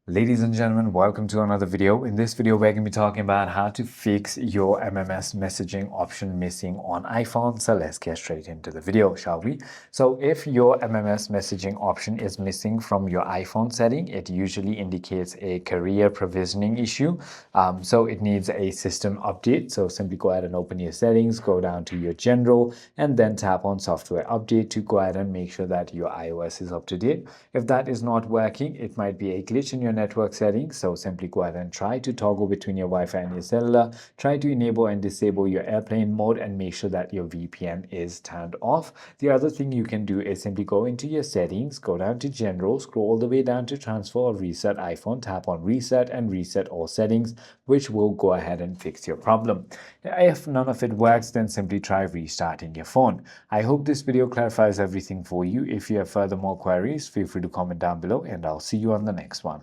Ladies and gentlemen, welcome to another video. In this video, we're going to be talking about how to fix your MMS messaging option missing on iPhone. So let's get straight into the video, shall we? So if your MMS messaging option is missing from your iPhone setting, it usually indicates a career provisioning issue. So it needs a system update. So simply go ahead and open your settings, go down to your general, and then tap on software update to go ahead and make sure that your iOS is up to date. If that is not working, it might be a glitch in your network settings. So simply go ahead and try to toggle between your Wi-Fi and your cellular. Try to enable and disable your airplane mode and make sure that your VPN is turned off. The other thing you can do is simply go into your settings, go down to general, scroll all the way down to transfer or reset iPhone, tap on reset and reset all settings, which will go ahead and fix your problem. If none of it works, then simply try restarting your phone. I hope this video clarifies everything for you. If you have further more queries, feel free to comment down below and I'll see you on the next one.